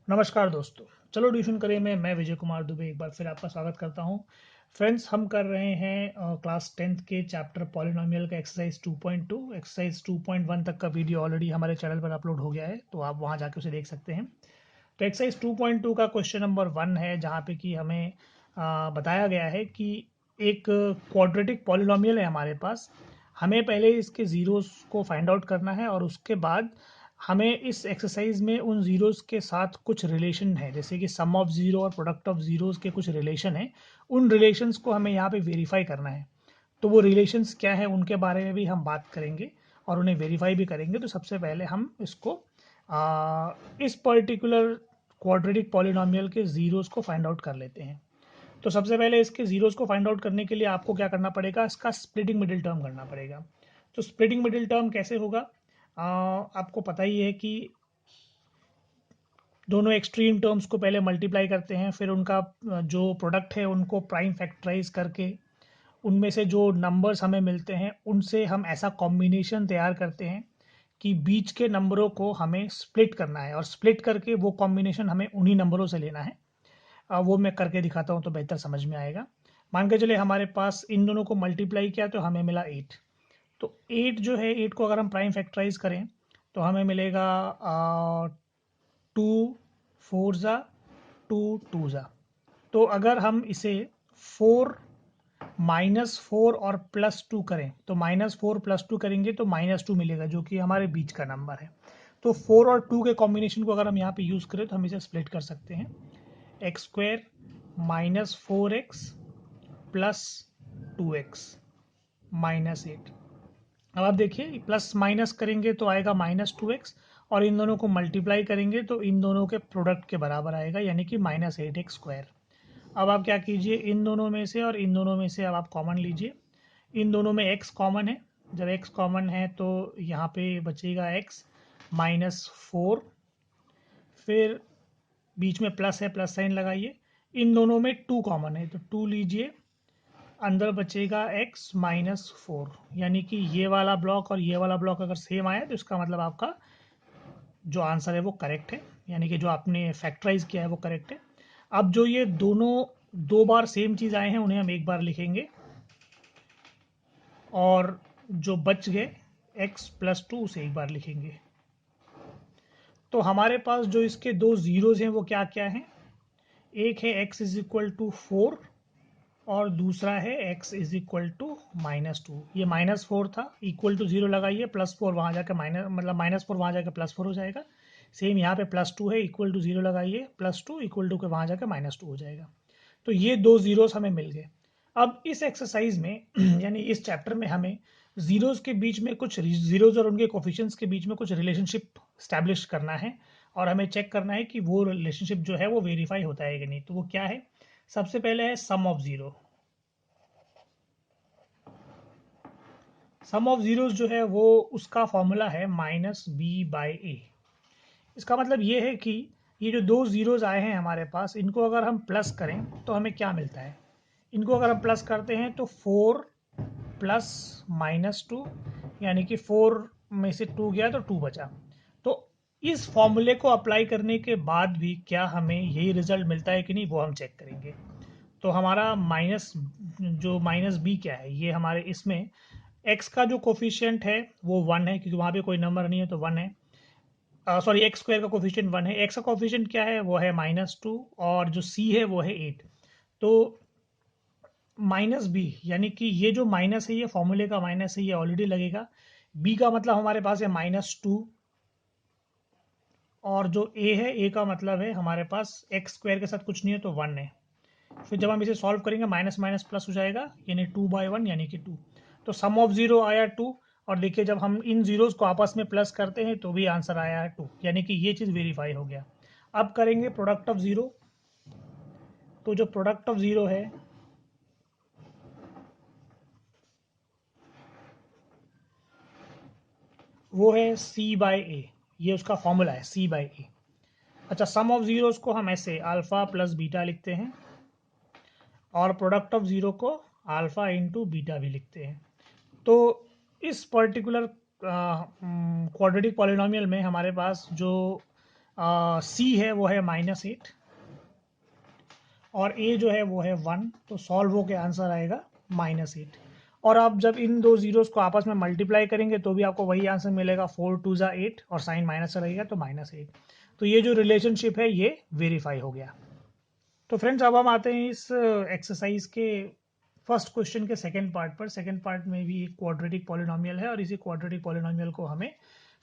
नमस्कार दोस्तों, चलो ट्यूशन करें में मैं विजय कुमार दुबे एक बार फिर आपका स्वागत करता हूं। फ्रेंड्स, हम कर रहे हैं क्लास 10th के चैप्टर पॉलिनोमियल का एक्सरसाइज 2.2। एक्सरसाइज 2.1 तक का वीडियो ऑलरेडी हमारे चैनल पर अपलोड हो गया है, तो आप वहां जाके उसे देख सकते हैं। तो एक्सरसाइज 2.2 का क्वेश्चन नंबर 1 है, जहाँ पे कि हमें बताया गया है कि एक क्वाड्रेटिक पॉलिनोमियल है हमारे पास। हमें पहले इसके ज़ीरोज़ को फाइंड आउट करना है और उसके बाद हमें इस एक्सरसाइज में उन ज़ीरोज़ के साथ कुछ रिलेशन है, जैसे कि सम ऑफ ज़ीरो और प्रोडक्ट ऑफ ज़ीरोज़ के कुछ रिलेशन है। उन रिलेशंस को हमें यहाँ पे वेरीफाई करना है। तो वो रिलेशंस क्या है उनके बारे में भी हम बात करेंगे और उन्हें वेरीफाई भी करेंगे। तो सबसे पहले हम इसको इस पर्टिकुलर क्वाड्रेटिक पॉलिनोमियल के ज़ीरोज़ को फाइंड आउट कर लेते हैं। तो सबसे पहले इसके ज़ीरोज़ को फाइंड आउट करने के लिए आपको क्या करना पड़ेगा, इसका स्प्लिटिंग मिडिल टर्म करना पड़ेगा। तो स्प्लिटिंग मिडिल टर्म कैसे होगा, आपको पता ही है कि दोनों एक्सट्रीम टर्म्स को पहले मल्टीप्लाई करते हैं, फिर उनका जो प्रोडक्ट है उनको प्राइम फैक्टराइज करके उनमें से जो नंबर्स हमें मिलते हैं उनसे हम ऐसा कॉम्बिनेशन तैयार करते हैं कि बीच के नंबरों को हमें स्प्लिट करना है और स्प्लिट करके वो कॉम्बिनेशन हमें उन्हीं नंबरों से लेना है। वो मैं करके दिखाता हूँ तो बेहतर समझ में आएगा। मान के चले हमारे पास इन दोनों को मल्टीप्लाई किया तो हमें मिला 8। तो 8 जो है, 8 को अगर हम प्राइम फैक्टराइज करें तो हमें मिलेगा 2 4 ज़ा 2 2 ज़ा। तो अगर हम इसे 4 -4 और +2 करें तो -4 +2 करेंगे तो -2 मिलेगा, जो कि हमारे बीच का नंबर है। तो 4 और 2 के कॉम्बिनेशन को अगर हम यहाँ पे यूज़ करें तो हम इसे स्प्लिट कर सकते हैं। X square -4x plus 2x -8। अब आप देखिए, प्लस माइनस करेंगे तो आएगा -2x और इन दोनों को मल्टीप्लाई करेंगे तो इन दोनों के प्रोडक्ट के बराबर आएगा, यानी कि -8x²। अब आप क्या कीजिए, इन दोनों में से और इन दोनों में से अब आप कॉमन लीजिए। इन दोनों में x कॉमन है, जब x कॉमन है तो यहाँ पे बचेगा x -4, फिर बीच में प्लस है, प्लस साइन लगाइए। इन दोनों में 2 कॉमन है तो 2 लीजिए, अंदर बचेगा x -4, यानी कि ये वाला ब्लॉक और ये वाला ब्लॉक अगर सेम आया तो इसका मतलब आपका जो आंसर है वो करेक्ट है, यानी कि जो आपने फैक्टराइज किया है वो करेक्ट है। अब जो ये दोनों 2 बार सेम चीज़ आए हैं उन्हें हम एक बार लिखेंगे और जो बच गए x +2 उसे एक बार लिखेंगे। तो हमारे पास जो इसके दो ज़ीरोज़ हैं वो क्या क्या हैं, एक है x = 4 और दूसरा है x = -2। ये -4 था, इक्वल टू 0 लगाइए, +4 वहाँ जाकर माइनस, मतलब -4 वहाँ जाकर +4 हो जाएगा। सेम यहाँ पे +2 है, इक्वल टू 0 लगाइए, +2 इक्वल टू के वहाँ जाकर -2 हो जाएगा। तो ये दो ज़ीरोज़ हमें मिल गए। अब इस एक्सरसाइज में यानी इस चैप्टर में हमें ज़ीरोज़ के बीच में कुछ ज़ीरोज़ और उनके कोफिशिएंट्स के बीच में कुछ रिलेशनशिप स्टैब्लिश करना है और हमें चेक करना है कि वो रिलेशनशिप जो है वो वेरीफाई होता है कि नहीं। तो वो क्या है, सबसे पहले है sum of zero. Sum of zeros जो है वो उसका फॉर्मूला है -b/a। इसका मतलब ये है कि ये जो दो ज़ीरोज़ आए हैं हमारे पास, इनको अगर हम प्लस करें तो हमें क्या मिलता है। इनको अगर हम प्लस करते हैं तो 4 प्लस -2, यानी कि 4 में से 2 गया तो 2 बचा। तो इस फॉर्मूले को अप्लाई करने के बाद भी क्या हमें यही रिजल्ट मिलता है कि नहीं, वो हम चेक करेंगे। तो हमारा माइनस, जो -b क्या है, ये हमारे इसमें x का जो कोफिशिएंट है वो 1 है, क्योंकि वहाँ पे कोई नंबर नहीं है तो 1 है। सॉरी, एक्स स्क्वायर का कोफिशिएंट 1 है, एक्स का कोफिशिएंट क्या है वो है -2 और जो c है वो है 8। तो -b, यानी कि ये जो माइनस है ये फॉर्मूले का माइनस है, ये ऑलरेडी लगेगा। b का मतलब हमारे पास है -2 और जो a है, a का मतलब है हमारे पास एक्स स्क्वायर के साथ कुछ नहीं है तो 1 है। फिर जब हम इसे सॉल्व करेंगे माइनस माइनस प्लस हो जाएगा, यानी 2/1 यानी कि 2। तो सम ऑफ ज़ीरो आया 2 और देखिए जब हम इन ज़ीरोज़ को आपस में प्लस करते हैं तो भी आंसर आया है 2, यानी कि ये चीज़ वेरीफाई हो गया। अब करेंगे प्रोडक्ट ऑफ ज़ीरो। तो जो प्रोडक्ट ऑफ ज़ीरो है वो है c/a, ये उसका फॉर्मूला है c/a। अच्छा, सम ऑफ ज़ीरोज़ को हम ऐसे अल्फ़ा प्लस बीटा लिखते हैं और प्रोडक्ट ऑफ ज़ीरो को अल्फ़ा इंटू बीटा भी लिखते हैं। तो इस पर्टिकुलर क्वाड्रेटिक पॉलिनोमियल में हमारे पास जो सी है वो है -8 और ए जो है वो है 1, तो सॉल्व होकर आंसर आएगा -8। और आप जब इन दो जीरोस को आपस में मल्टीप्लाई करेंगे तो भी आपको वही आंसर मिलेगा, 4 2 ज़ा 8 और साइन माइनस रहेगा तो -8। तो ये जो रिलेशनशिप है ये वेरीफाई हो गया। तो फ्रेंड्स अब हम आते हैं इस एक्सरसाइज के फर्स्ट क्वेश्चन के सेकंड पार्ट पर। सेकंड पार्ट में भी एक क्वाड्रेटिक पॉलिनोमियल है और इसी क्वाड्रेटिक पॉलिनोमियल को हमें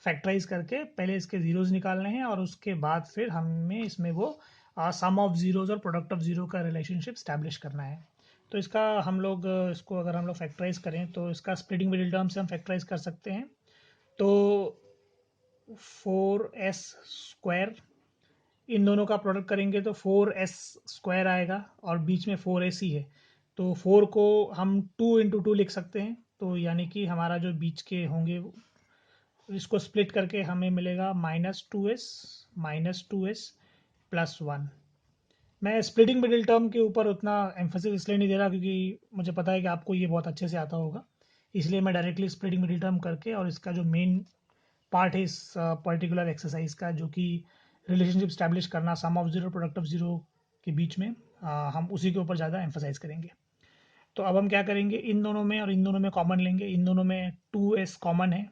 फैक्टराइज करके पहले इसके जीरोस निकालने हैं और उसके बाद फिर हमें इसमें वो सम ऑफ जीरोस और प्रोडक्ट ऑफ जीरो का रिलेशनशिप स्टैब्लिश करना है। तो इसका हम लोग इसको अगर हम लोग फैक्टराइज करें तो इसका स्प्लिटिंग मिडिल टर्म से हम फैक्टराइज कर सकते हैं। तो 4s स्क्वायर, इन दोनों का प्रोडक्ट करेंगे तो 4s स्क्वायर आएगा और बीच में 4s ही है, तो 4 को हम 2 इंटू 2 लिख सकते हैं। तो यानी कि हमारा जो बीच के होंगे इसको स्प्लिट करके हमें मिलेगा -2s प्लस 1। मैं स्प्लिटिंग मिडिल टर्म के ऊपर उतना एम्फेसिस इसलिए नहीं दे रहा क्योंकि मुझे पता है कि आपको ये बहुत अच्छे से आता होगा, इसलिए मैं डायरेक्टली स्प्लिटिंग मिडिल टर्म करके और इसका जो मेन पार्ट है इस पर्टिकुलर एक्सरसाइज का, जो कि रिलेशनशिप स्टैब्लिश करना sum of zero product of zero के बीच में, हम उसी के ऊपर ज़्यादा एम्फेसाइज करेंगे। तो अब हम क्या करेंगे, इन दोनों में और इन दोनों में कॉमन लेंगे। इन दोनों में 2s कॉमन है,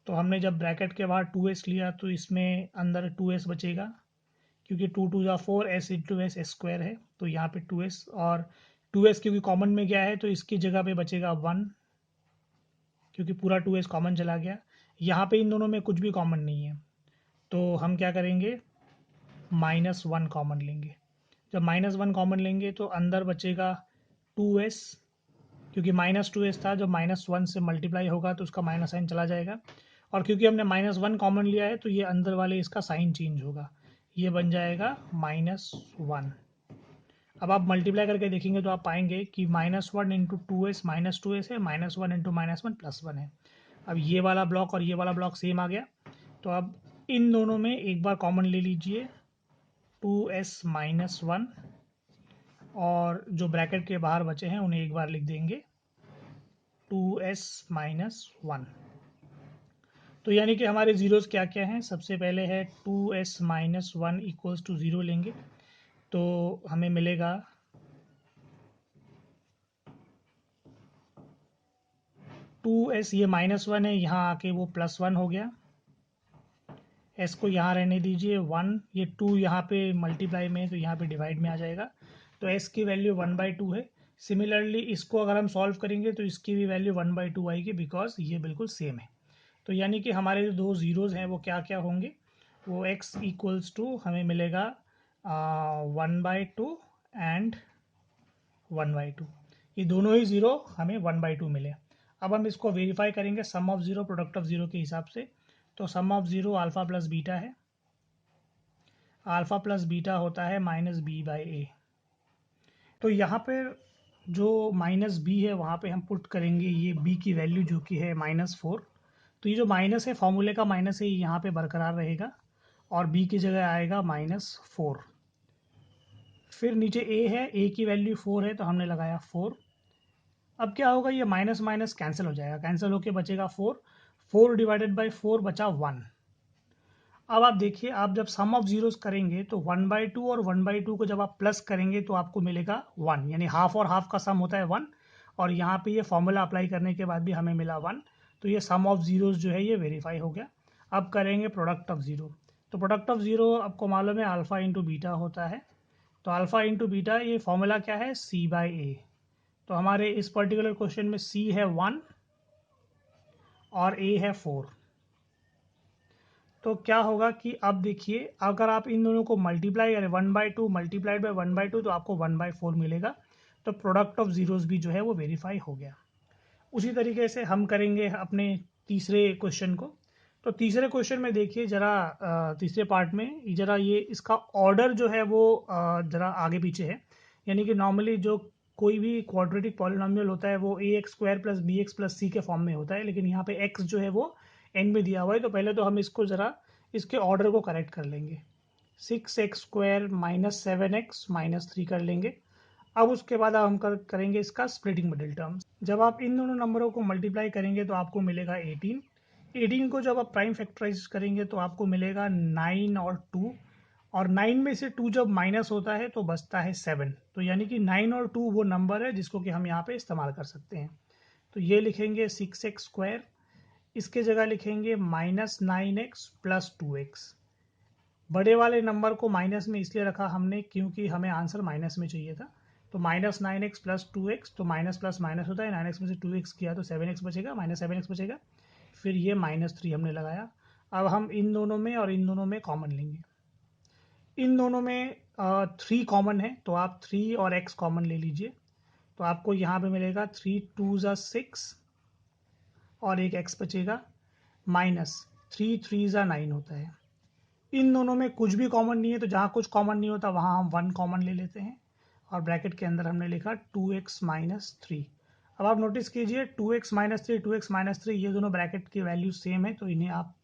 तो हमने जब ब्रैकेट के बाहर 2s लिया तो इसमें अंदर 2s बचेगा, क्योंकि 2 2 ज़ा 4 s इंटू एस स्क्वायर है, तो यहाँ पे 2s और 2s क्योंकि कॉमन में गया है तो इसकी जगह पे बचेगा 1, क्योंकि पूरा 2s कॉमन चला गया। यहाँ पे इन दोनों में कुछ भी कॉमन नहीं है, तो हम क्या करेंगे, -1 कॉमन लेंगे। जब -1 कॉमन लेंगे तो अंदर बचेगा 2s, क्योंकि -2s था, जब -1 से मल्टीप्लाई होगा तो उसका माइनस साइन चला जाएगा, और क्योंकि हमने -1 कॉमन लिया है तो ये अंदर वाले इसका साइन चेंज होगा, ये बन जाएगा -1। अब आप मल्टीप्लाई करके देखेंगे तो आप पाएंगे कि -1 इंटू 2s -2s है, -1 इंटू -1 +1 है। अब ये वाला ब्लॉक और ये वाला ब्लॉक सेम आ गया, तो अब इन दोनों में एक बार कॉमन ले लीजिए 2s -1, और जो ब्रैकेट के बाहर बचे हैं उन्हें एक बार लिख देंगे 2s -1। तो यानी कि हमारे जीरोस क्या क्या हैं, सबसे पहले है 2s -1 इक्वल्स टू 0 लेंगे, तो हमें मिलेगा 2s, ये -1 है, यहाँ आके वो +1 हो गया। s को यहाँ रहने दीजिए 1, ये 2 यहाँ पे मल्टीप्लाई में है तो यहाँ पे डिवाइड में आ जाएगा, तो s की वैल्यू 1/2 है। सिमिलरली इसको अगर हम सॉल्व करेंगे तो इसकी भी वैल्यू 1/2 आएगी, बिकॉज ये बिल्कुल सेम है। तो यानी कि हमारे जो दो जीरोज़ हैं वो क्या क्या होंगे, वो x इक्वल्स टू हमें मिलेगा 1/2 एंड 1/2, ये दोनों ही ज़ीरो हमें 1/2 मिले। अब हम इसको वेरीफाई करेंगे sum of zero product of zero के हिसाब से। तो sum of zero alpha plus beta है, अल्फ़ा प्लस बीटा होता है -b/a। तो यहाँ पर जो -b है वहाँ पे हम पुट करेंगे ये b की वैल्यू जो कि है -4। तो ये जो माइनस है, फॉर्मूले का माइनस है, यहाँ पे बरकरार रहेगा और b की जगह आएगा -4। फिर नीचे a है, a की वैल्यू 4 है तो हमने लगाया 4। अब क्या होगा, ये माइनस माइनस कैंसिल हो जाएगा, कैंसिल होके बचेगा 4, 4 डिवाइडेड बाई 4 बचा 1। अब आप देखिए, आप जब सम ऑफ जीरोस करेंगे तो 1/2 और 1/2 को जब आप प्लस करेंगे तो आपको मिलेगा 1, यानी हाफ और हाफ का सम होता है 1, और यहाँ पे ये फॉर्मूला अप्लाई करने के बाद भी हमें मिला 1, तो ये सम ऑफ जीरोस जो है ये वेरीफाई हो गया। अब करेंगे प्रोडक्ट ऑफ ज़ीरो। तो प्रोडक्ट ऑफ ज़ीरो आपको मालूम है अल्फ़ा इंटू बीटा होता है, तो अल्फ़ा इंटू बीटा ये फॉर्मूला क्या है, c/a। तो हमारे इस पर्टिकुलर क्वेश्चन में c है 1 और a है 4। तो क्या होगा कि अब देखिए, अगर आप इन दोनों को मल्टीप्लाई करें 1/2 मल्टीप्लाइड बाई 1/2 तो आपको 1/4 मिलेगा। तो प्रोडक्ट ऑफ जीरोस भी जो है वो वेरीफाई हो गया। उसी तरीके से हम करेंगे अपने तीसरे क्वेश्चन को। तो तीसरे क्वेश्चन में देखिए जरा, तीसरे पार्ट में जरा ये इसका ऑर्डर जो है वो जरा आगे पीछे है। यानी कि नॉर्मली जो कोई भी क्वाड्रेटिक पॉलिनोमियल होता है वो ax² plus bx plus c के फॉर्म में होता है, लेकिन यहाँ पे x जो है वो एंड में दिया हुआ है। तो पहले तो हम इसको ज़रा इसके ऑर्डर को करेक्ट कर लेंगे, 6x² -7x -3 कर लेंगे। अब उसके बाद हम करेंगे इसका स्प्लिटिंग मिडिल टर्म्स। जब आप इन दोनों नंबरों को मल्टीप्लाई करेंगे तो आपको मिलेगा 18। 18 को जब आप प्राइम फैक्टराइज करेंगे तो आपको मिलेगा 9 और 2, और 9 में से 2 जब माइनस होता है तो बचता है 7। तो यानी कि 9 और 2 वो नंबर है जिसको कि हम यहाँ पे इस्तेमाल कर सकते हैं। तो ये लिखेंगे 6x², इसके जगह लिखेंगे -9x प्लस 2x। बड़े वाले नंबर को माइनस में इसलिए रखा हमने क्योंकि हमें आंसर माइनस में चाहिए था। तो -9x प्लस 2x, तो माइनस प्लस माइनस होता है, 9x में से 2x किया तो 7x बचेगा, -7x बचेगा। फिर ये -3 हमने लगाया। अब हम इन दोनों में और इन दोनों में कॉमन लेंगे। इन दोनों में 3 कॉमन है, तो आप 3 और x कॉमन ले लीजिए। तो आपको यहाँ पे मिलेगा 3 2 ज़ा 6 और एक x बचेगा, -3 3 ज़ा 9 होता है। इन दोनों में कुछ भी कॉमन नहीं है, तो जहाँ कुछ कॉमन नहीं होता वहाँ हम 1 कॉमन ले लेते हैं, और ब्रैकेट के अंदर हमने लिखा 2x - 3। अब आप नोटिस कीजिए 2x - 3, 2x - 3 ये दोनों ब्रैकेट की वैल्यू सेम है, तो इन्हें आप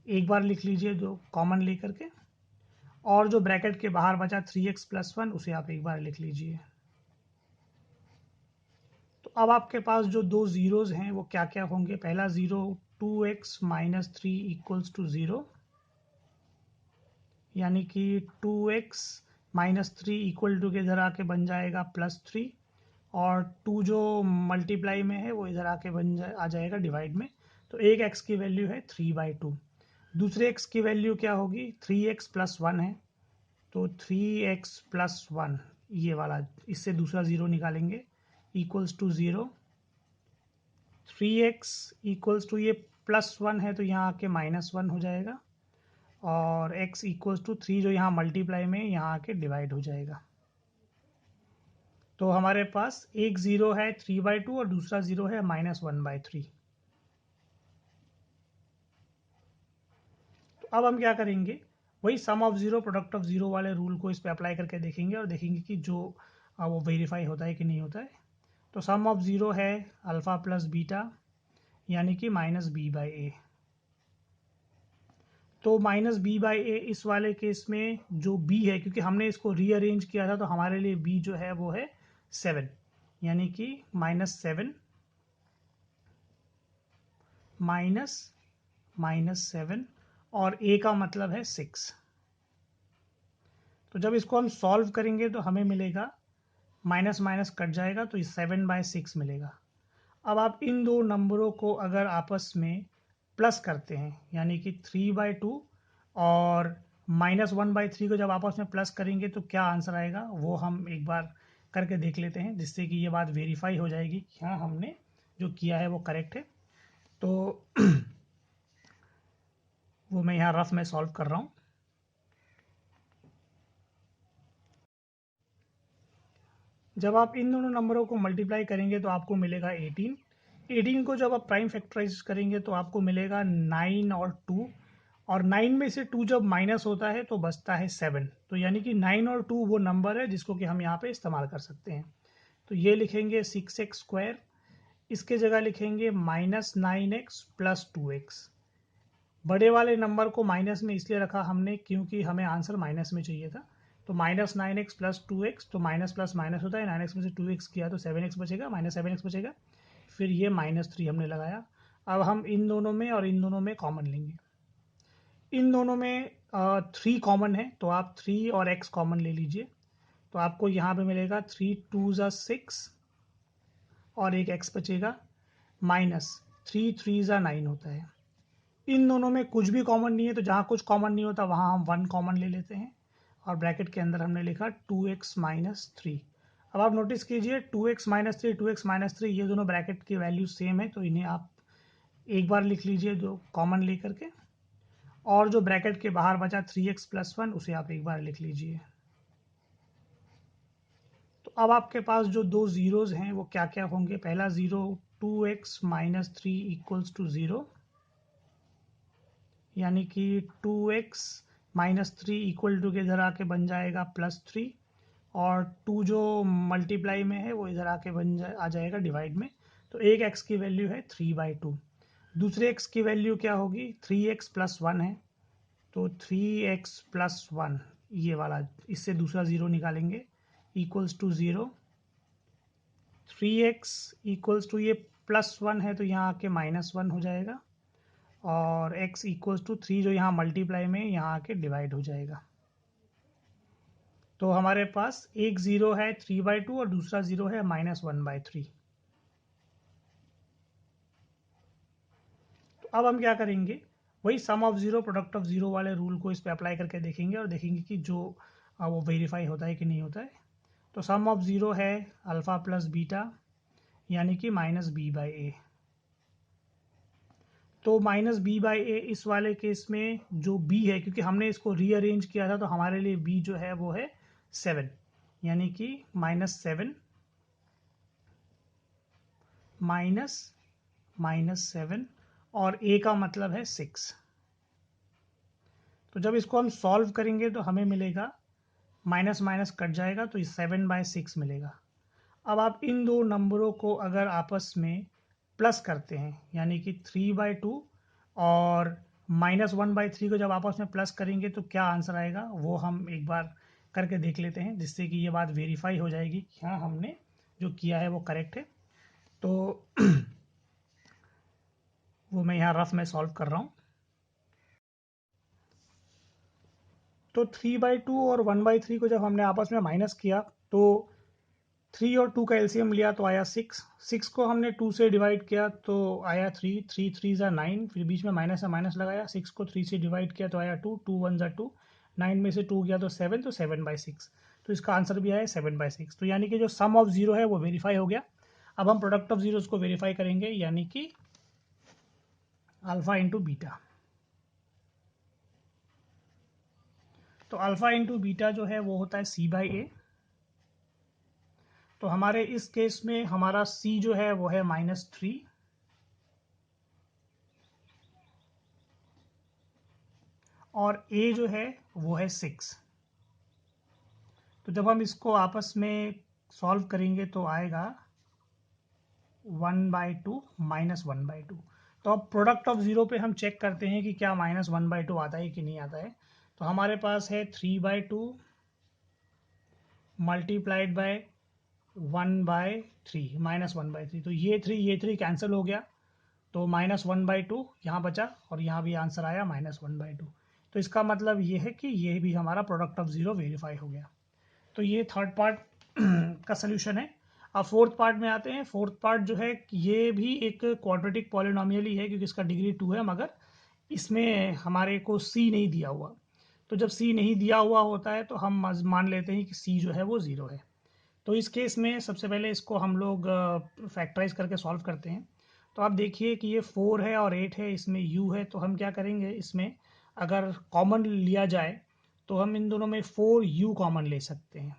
एक बार लिख लीजिए जो कॉमन लेकर के, और जो ब्रैकेट के बाहर बचा 3x + 1 उसे आप एक बार लिख लीजिए। तो अब आपके पास जो दो जीरोज हैं वो क्या क्या होंगे। पहला जीरो 2x - 3 = 0, यानी कि 2x - 3 इक्वल टू के इधर आके बन जाएगा +3, और 2 जो मल्टीप्लाई में है वो इधर आके आ जाएगा डिवाइड में। तो एक x की वैल्यू है 3/2। दूसरे x की वैल्यू क्या होगी, 3x + 1 है, तो 3x + 1 ये वाला, इससे दूसरा ज़ीरो निकालेंगे, = 0। 3x = ये +1 है तो यहाँ आके -1 हो जाएगा, और x = 3 जो यहाँ मल्टीप्लाई में यहाँ आके डिवाइड हो जाएगा। तो हमारे पास एक ज़ीरो है 3/2 और दूसरा ज़ीरो है -1/3। तो अब हम क्या करेंगे, वही sum of zero product of zero वाले रूल को इस पर अप्लाई करके देखेंगे, और देखेंगे कि जो वो वेरीफाई होता है कि नहीं होता है। तो सम ऑफ ज़ीरो है अल्फ़ा प्लस बीटा, यानी कि -b/a। तो -b/a इस वाले केस में जो b है, क्योंकि हमने इसको रीअरेंज किया था तो हमारे लिए b जो है वो है 7, यानी कि -7 -7, और a का मतलब है 6। तो जब इसको हम सॉल्व करेंगे तो हमें मिलेगा, माइनस माइनस कट जाएगा तो 7/6 मिलेगा। अब आप इन दो नंबरों को अगर आपस में प्लस करते हैं, यानी कि 3/2 और -1/3 को जब आपस में प्लस करेंगे तो क्या आंसर आएगा वो हम एक बार करके देख लेते हैं, जिससे कि ये बात वेरीफाई हो जाएगी कि हाँ हमने जो किया है वो करेक्ट है। तो वो मैं यहाँ रफ में सॉल्व कर रहा हूँ। जब आप इन दोनों नंबरों को मल्टीप्लाई करेंगे तो आपको मिलेगा 18। 18 को जब आप प्राइम फैक्टराइज करेंगे तो आपको मिलेगा 9 और 2, और 9 में से 2 जब माइनस होता है तो बचता है 7। तो यानी कि 9 और 2 वो नंबर है जिसको कि हम यहाँ पे इस्तेमाल कर सकते हैं। तो ये लिखेंगे 6x², इसके जगह लिखेंगे -9x प्लस 2x। बड़े वाले नंबर को माइनस में इसलिए रखा हमने क्योंकि हमें आंसर माइनस में चाहिए था। तो -9x प्लस 2x, तो माइनस प्लस माइनस होता है, 9x में से 2x किया तो 7x बचेगा, -7x बचेगा। फिर ये -3 हमने लगाया। अब हम इन दोनों में और इन दोनों में कॉमन लेंगे। इन दोनों में 3 कॉमन है, तो आप 3 और x कॉमन ले लीजिए। तो आपको यहाँ पे मिलेगा 3 2 ज़ा 6 और एक x बचेगा, -3 3 ज़ा 9 होता है। इन दोनों में कुछ भी कॉमन नहीं है, तो जहाँ कुछ कॉमन नहीं होता वहाँ हम 1 कॉमन ले लेते हैं, और ब्रैकेट के अंदर हमने लिखा 2x - 3। अब आप नोटिस कीजिए 2x - 3 2x - 3 ये दोनों ब्रैकेट की वैल्यू सेम है, तो इन्हें आप एक बार लिख लीजिए जो कॉमन ले करके, और जो ब्रैकेट के बाहर बचा 3x + 1 उसे आप एक बार लिख लीजिए। तो अब आपके पास जो दो जीरोज हैं वो क्या क्या होंगे। पहला जीरो 2x - 3 = 0, यानी कि 2x - 3 इक्वल टू के इधर आके बन जाएगा +3, और 2 जो मल्टीप्लाई में है वो इधर आके आ जाएगा डिवाइड में। तो एक x की वैल्यू है 3/2। दूसरे x की वैल्यू क्या होगी, 3x + 1 है, तो 3x + 1 ये वाला, इससे दूसरा ज़ीरो निकालेंगे, = 0। 3x इक्वल्स टू ये +1 है तो यहाँ आके -1 हो जाएगा, और x इक्वल्स टू 3 जो यहाँ मल्टीप्लाई में यहाँ आके डिवाइड हो जाएगा। तो हमारे पास एक 0 है 3/2 और दूसरा 0 है -1/3। तो अब हम क्या करेंगे, वही sum of zero product of zero वाले रूल को इस पे अप्लाई करके देखेंगे और देखेंगे कि जो वो वेरीफाई होता है कि नहीं होता है। तो सम ऑफ जीरो है अल्फा प्लस बीटा यानी कि -b/a। तो -b/a इस वाले केस में जो b है, क्योंकि हमने इसको रीअरेंज किया था तो हमारे लिए b जो है वो है 7, यानी कि -7 -7 और a का मतलब है 6। तो जब इसको हम सॉल्व करेंगे तो हमें मिलेगा माइनस माइनस कट जाएगा तो 7/6 मिलेगा। अब आप इन दो नंबरों को अगर आपस में प्लस करते हैं यानी कि 3/2 और -1/3 को जब आपस में प्लस करेंगे तो क्या आंसर आएगा वो हम एक बार करके देख लेते हैं, जिससे कि ये बात वेरीफाई हो जाएगी कि हाँ हमने जो किया है वो करेक्ट है। तो वो मैं यहाँ रफ में सॉल्व कर रहा हूँ। तो 3/2 और 1/3 को जब हमने आपस में माइनस किया तो 3 और 2 का एलसीएम लिया तो आया 6। 6 को हमने 2 से डिवाइड किया तो आया 3, 3 3 ज़ा 9, फिर बीच में माइनस से माइनस लगाया, 6 को 3 से डिवाइड किया तो आया 2, 2 1 ज़ा 2, 9 में से 2 गया तो 7, तो 7/6। तो इसका आंसर भी आया 7/6। तो यानी कि जो सम ऑफ जीरो है वो वेरीफाई हो गया। अब हम प्रोडक्ट ऑफ जीरोस को वेरीफाई करेंगे, यानी कि अल्फा इंटू बीटा। तो अल्फा इंटू बीटा जो है वो होता है c/a। तो हमारे इस केस में हमारा c जो है वो है -3 और a जो है वो है 6। तो जब हम इसको आपस में सॉल्व करेंगे तो आएगा 1/2 -1/2। तो अब प्रोडक्ट ऑफ जीरो पे हम चेक करते हैं कि क्या -1/2 आता है कि नहीं आता है। तो हमारे पास है 3/2 मल्टीप्लाइड बाय 1/3 -1/3। तो ये 3 कैंसिल हो गया तो -1/2 यहाँ बचा और यहाँ भी आंसर आया -1/2। तो इसका मतलब ये है कि ये भी हमारा प्रोडक्ट ऑफ जीरो वेरीफाई हो गया। तो ये थर्ड पार्ट का सोल्यूशन है। अब फोर्थ पार्ट में आते हैं। फोर्थ पार्ट जो है ये भी एक क्वाड्रेटिक पॉलिनोमियल ही है, क्योंकि इसका डिग्री 2 है, मगर इसमें हमारे को सी नहीं दिया हुआ। तो जब सी नहीं दिया हुआ होता है तो हम मान लेते हैं कि सी जो है वो ज़ीरो है। तो इस केस में सबसे पहले इसको हम लोग फैक्टराइज करके सॉल्व करते हैं। तो आप देखिए कि ये 4 है और 8 है, इसमें u है, तो हम क्या करेंगे, इसमें अगर कॉमन लिया जाए तो हम इन दोनों में 4u कॉमन ले सकते हैं।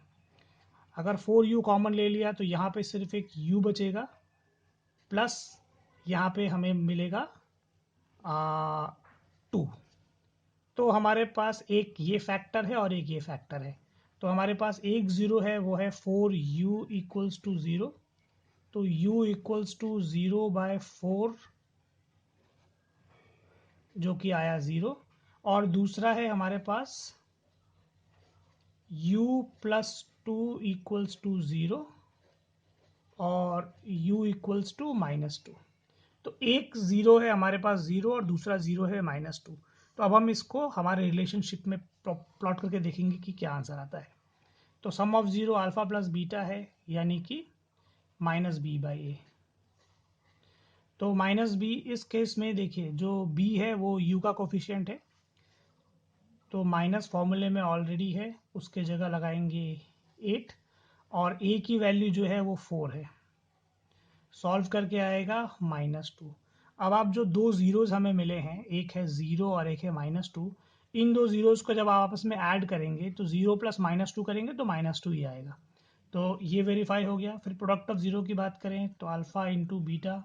अगर 4u कॉमन ले लिया तो यहाँ पे सिर्फ एक u बचेगा, प्लस यहाँ पे हमें मिलेगा 2। तो हमारे पास एक ये फैक्टर है और एक ये फैक्टर है। तो हमारे पास एक ज़ीरो है, वो है 4u इक्वल्स टू 0। तो u इक्वल्स टू 0/4 जो कि आया 0। और दूसरा है हमारे पास u प्लस 2 इक्वल्स टू 0 और u इक्वल्स टू -2। तो एक ज़ीरो है हमारे पास 0 और दूसरा 0 है -2। तो अब हम इसको हमारे रिलेशनशिप में प्लॉट करके देखेंगे कि क्या आंसर आता है। तो sum of zero alpha plus beta है, यानी कि -b/a। तो -b इस केस में देखिए जो b है वो u का कोफिशिएंट है, तो माइनस फॉर्मूले में ऑलरेडी है, उसके जगह लगाएंगे 8 और a की वैल्यू जो है वो 4 है। सॉल्व करके आएगा -2। अब आप जो दो ज़ीरोज़ हमें मिले हैं, एक है 0 और एक है -2, इन दो ज़ीरोज़ को जब आप आपस में ऐड करेंगे तो 0 प्लस -2 करेंगे तो -2 ही आएगा। तो ये वेरीफाई हो गया। फिर प्रोडक्ट ऑफ ज़ीरो की बात करें तो अल्फ़ा इंटू बीटा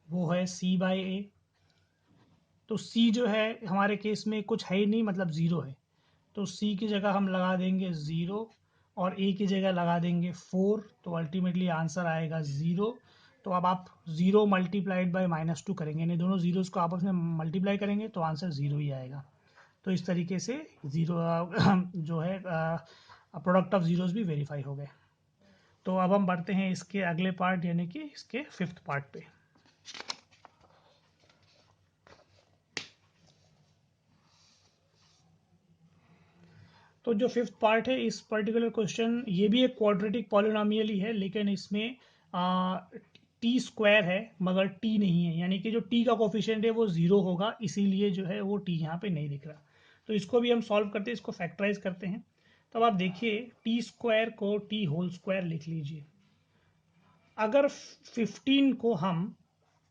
वो है c/a। तो c जो है हमारे केस में कुछ है ही नहीं, मतलब 0 है, तो c की जगह हम लगा देंगे 0 और a की जगह लगा देंगे 4। तो अल्टीमेटली आंसर आएगा 0। तो अब आप 0 मल्टीप्लाइड बाय -2 करेंगे, यानी दोनों जीरोस को आपस में मल्टीप्लाई करेंगे तो आंसर 0 ही आएगा। तो इस तरीके से ज़ीरो जो है प्रोडक्ट ऑफ ज़ीरोज़ भी वेरीफाई हो गए। तो अब हम बढ़ते हैं इसके अगले पार्ट यानी कि इसके 5th पार्ट पे। तो जो 5th पार्ट है इस पर्टिकुलर क्वेश्चन, ये भी एक क्वाड्रेटिक पॉलिनोमियल ही है, लेकिन इसमें टी स्क्वायर है मगर टी नहीं है, यानी कि जो टी का कोफिशिएंट है वो 0 होगा, इसीलिए जो है वो टी यहाँ पे नहीं दिख रहा। तो इसको भी हम सॉल्व करते हैं, इसको फैक्टराइज करते हैं। तो अब आप देखिए टी स्क्वायर को टी होल स्क्वायर लिख लीजिए। अगर 15 को हम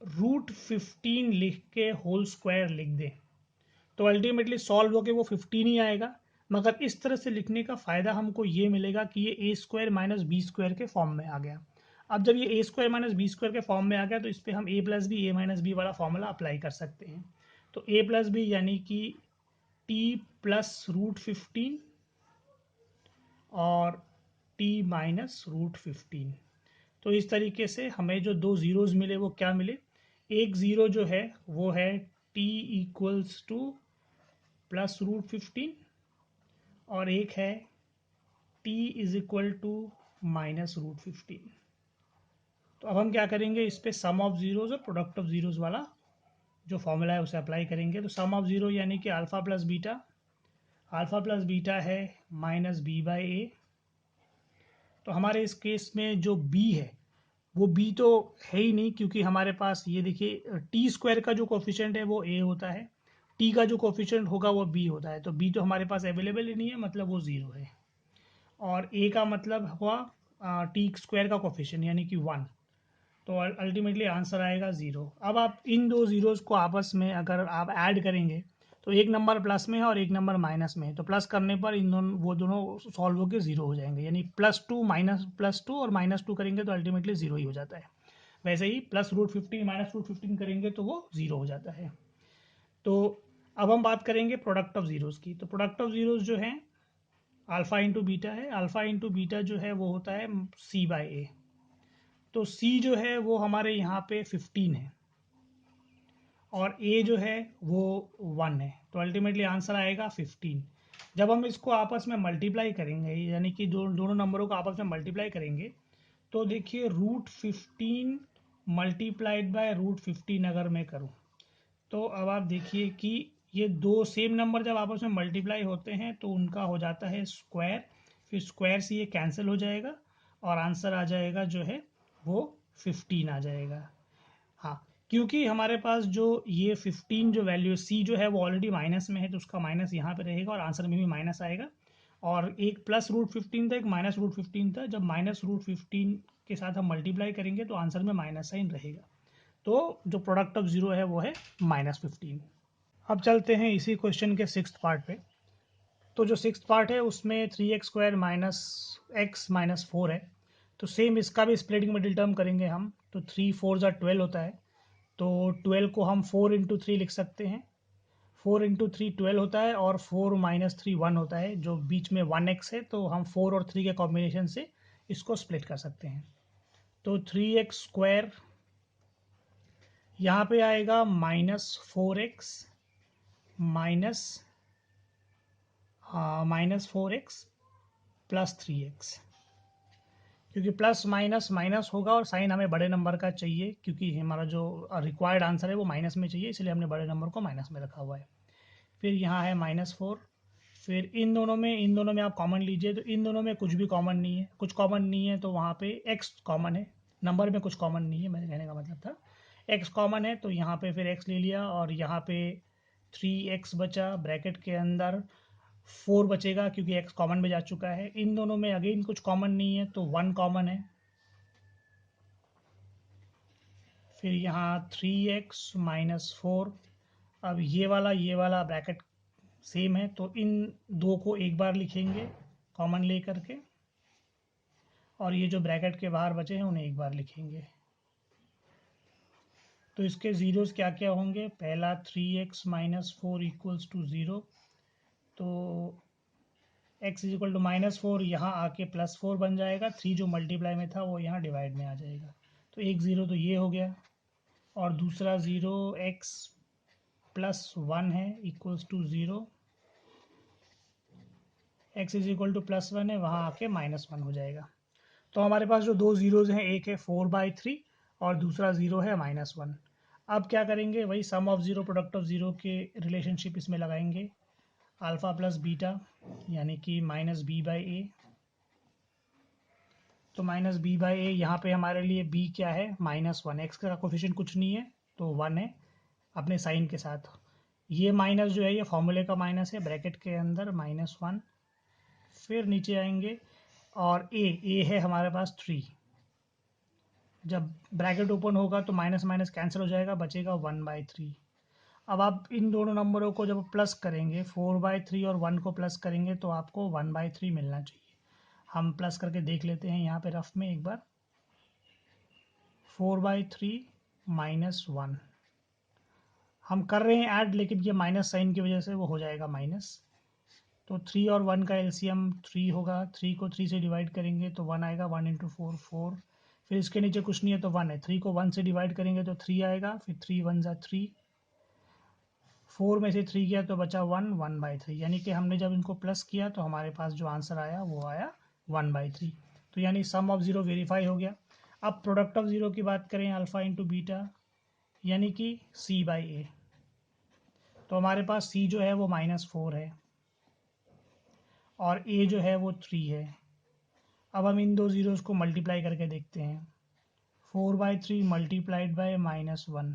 √15 लिख के होल स्क्वायर लिख दें तो अल्टीमेटली सॉल्व होके वो 15 ही आएगा। मगर इस तरह से लिखने का फ़ायदा हमको ये मिलेगा कि ये ए स्क्वायर माइनस बी स्क्वायर के फॉर्म में आ गया। अब जब ये ए स्क्वायर माइनस बी स्क्वायर के फॉर्म में आ गया तो इस पर हम ए प्लस बी ए माइनस बी वाला फॉर्मूला अप्लाई कर सकते हैं। तो ए प्लस बी यानी कि टी प्लस √15 और टी माइनस √15। तो इस तरीके से हमें जो दो ज़ीरोज़ मिले वो क्या मिले, एक ज़ीरो जो है वो है टी इक्वल्स टू प्लस √15 और एक है t is equal to minus √15। तो अब हम क्या करेंगे, इस पे सम ऑफ जीरोज और प्रोडक्ट ऑफ जीरोज वाला जो फॉर्मूला है उसे अप्लाई करेंगे। तो सम ऑफ जीरो यानी कि अल्फा प्लस बीटा है माइनस बी बाई ए। तो हमारे इस केस में जो b है वो b तो है ही नहीं, क्योंकि हमारे पास ये देखिए टी स्क्वायर का जो कोफिशिएंट है वो a होता है, t का जो कोफिशिएंट होगा वो b होता है। तो b तो हमारे पास अवेलेबल ही नहीं है, मतलब वो 0 है। और a का मतलब हुआ टी स्क्वायर का कोफिशिएंट यानी कि 1। तो अल्टीमेटली आंसर आएगा 0। अब आप इन दो ज़ीरोज़ को आपस में अगर आप ऐड करेंगे तो एक नंबर प्लस में है और एक नंबर माइनस में है, तो प्लस करने पर इन दोनों वो दोनों सॉल्व होकर 0 हो जाएंगे, यानी +2 और -2 करेंगे तो अल्टीमेटली 0 ही हो जाता है। वैसे ही प्लस √15 माइनस √15 करेंगे तो वो 0 हो जाता है। तो अब हम बात करेंगे प्रोडक्ट ऑफ ज़ीरोज़ की। तो प्रोडक्ट ऑफ ज़ीरोज़ जो है अल्फ़ा इंटू बीटा है। अल्फ़ा इंटू बीटा जो है वो होता है c बाई ए। तो c जो है वो हमारे यहाँ पे 15 है और a जो है वो 1 है। तो अल्टीमेटली आंसर आएगा 15। जब हम इसको आपस में मल्टीप्लाई करेंगे यानी कि दोनों नंबरों को आपस में मल्टीप्लाई करेंगे तो देखिए √15 मल्टीप्लाइड बाय √15 अगर मैं करूँ तो अब आप देखिए कि ये दो सेम नंबर जब आपस में मल्टीप्लाई होते हैं तो उनका हो जाता है स्क्वायर, फिर स्क्वायर से ये कैंसिल हो जाएगा और आंसर आ जाएगा जो है वो 15 आ जाएगा। हाँ, क्योंकि हमारे पास जो ये 15 जो वैल्यू सी जो है वो ऑलरेडी माइनस में है तो उसका माइनस यहाँ पे रहेगा और आंसर में भी माइनस आएगा। और एक प्लस √15 था, एक माइनस √15 था। जब माइनस √15 के साथ हम मल्टीप्लाई करेंगे तो आंसर में माइनस साइन रहेगा। तो जो प्रोडक्ट ऑफ जीरो है वो है -15। अब चलते हैं इसी क्वेश्चन के 6th पार्ट पे। तो जो 6th पार्ट है उसमें 3x² माइनस एक्स माइनस 4 है। तो सेम इसका भी स्प्लिटिंग मिडिल टर्म करेंगे हम। तो 3 4 ज़ा 12 होता है, तो 12 को हम 4 इंटू 3 लिख सकते हैं। 4 इंटू 3 12 होता है और 4 माइनस 3 1 होता है, जो बीच में 1x है, तो हम 4 और 3 के कॉम्बिनेशन से इसको स्प्लिट कर सकते हैं। तो 3x² यहाँ पे आएगा -4x minus -4x plus 3x, क्योंकि प्लस माइनस माइनस होगा और साइन हमें बड़े नंबर का चाहिए, क्योंकि हमारा जो रिक्वायर्ड आंसर है वो माइनस में चाहिए, इसलिए हमने बड़े नंबर को माइनस में रखा हुआ है। फिर यहाँ है -4। फिर इन दोनों में आप कॉमन लीजिए, तो इन दोनों में कुछ भी कॉमन नहीं है, कुछ कॉमन नहीं है तो वहाँ पे x कॉमन है। नंबर में कुछ कॉमन नहीं है, मेरे कहने का मतलब था x कॉमन है, तो यहाँ पे फिर x ले लिया और यहाँ पे 3x बचा, ब्रैकेट के अंदर 4 बचेगा क्योंकि x कॉमन में जा चुका है। इन दोनों में अगेन कुछ कॉमन नहीं है तो 1 कॉमन है। फिर यहाँ 3x माइनस 4। अब ये वाला ब्रैकेट सेम है तो इन दो को एक बार लिखेंगे कॉमन ले करके, और ये जो ब्रैकेट के बाहर बचे हैं उन्हें एक बार लिखेंगे। तो इसके ज़ीरोज़ क्या क्या होंगे, पहला 3x माइनस 4 इक्वल्स टू 0। तो x इज इक्वल टू -4 यहाँ आके +4 बन जाएगा, 3 जो मल्टीप्लाई में था वो यहाँ डिवाइड में आ जाएगा। तो एक ज़ीरो तो ये हो गया, और दूसरा ज़ीरो x प्लस 1 है equals to 0। x is equal to +1 है, वहाँ आके -1 हो जाएगा। तो हमारे पास जो दो ज़ीरोज़ हैं, एक है 4/3 और दूसरा ज़ीरो है -1। अब क्या करेंगे, वही sum of zero product of zero के रिलेशनशिप इसमें लगाएंगे, अल्फ़ा प्लस बीटा यानी कि -b/a। तो -b/a यहाँ पे हमारे लिए b क्या है, -1। x का कोफिशिएंट कुछ नहीं है तो 1 है अपने साइन के साथ। ये माइनस जो है ये फॉर्मूले का माइनस है, ब्रैकेट के अंदर -1। फिर नीचे आएंगे और a है हमारे पास 3। जब ब्रैकेट ओपन होगा तो माइनस माइनस कैंसिल हो जाएगा, बचेगा 1/3। अब आप इन दोनों नंबरों को जब प्लस करेंगे, 4/3 और 1 को प्लस करेंगे तो आपको 1/3 मिलना चाहिए। हम प्लस करके देख लेते हैं यहाँ पे रफ में एक बार। 4/3 -1 हम कर रहे हैं ऐड, लेकिन ये माइनस साइन की वजह से वो हो जाएगा माइनस। तो 3 और 1 का एलसीएम 3 होगा, 3 को 3 से डिवाइड करेंगे तो 1 आएगा, 1 × 4 4। फिर इसके नीचे कुछ नहीं है तो 1 है, 3 को 1 से डिवाइड करेंगे तो 3 आएगा, फिर 3 1 ज़ा 3, 4 में से 3 गया तो बचा 1, 1/3। यानी कि हमने जब इनको प्लस किया तो हमारे पास जो आंसर आया वो आया 1/3। तो यानी सम ऑफ ज़ीरो वेरीफाई हो गया। अब प्रोडक्ट ऑफ ज़ीरो की बात करें, अल्फ़ा इंटू बीटा यानी कि c/a। तो हमारे पास c जो है वो -4 है और a जो है वो 3 है। अब हम इन दो ज़ीरोज़ को मल्टीप्लाई करके देखते हैं। 4/3 मल्टीप्लाइड बाय -1,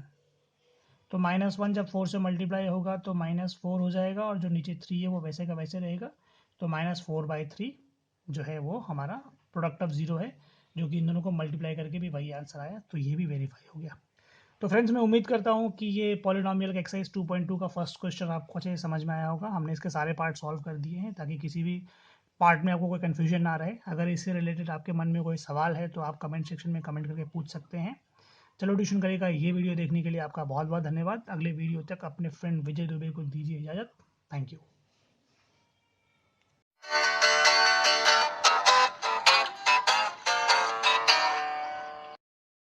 तो -1 जब 4 से मल्टीप्लाई होगा तो -4 हो जाएगा और जो नीचे 3 है वो वैसे का वैसे रहेगा। तो -4/3 जो है वो हमारा प्रोडक्ट ऑफ ज़ीरो है, जो कि इन दोनों को मल्टीप्लाई करके भी वही आंसर आया। तो ये भी वेरीफाई हो गया। तो फ्रेंड्स, मैं उम्मीद करता हूँ कि ये पॉलिनॉमियल का एक्सरसाइज 2.2 का फर्स्ट क्वेश्चन आपको अच्छे से समझ में आया होगा। हमने इसके सारे पार्ट सॉल्व कर दिए हैं ताकि किसी भी पार्ट में आपको कोई कन्फ्यूजन ना रहे। अगर इससे रिलेटेड आपके मन में कोई सवाल है तो आप कमेंट सेक्शन में कमेंट करके पूछ सकते हैं। चलो, ट्यूशन करेगा ये वीडियो देखने के लिए आपका बहुत बहुत धन्यवाद। अगले वीडियो तक अपने फ्रेंड विजय दुबे को दीजिए इजाज़त। Thank you.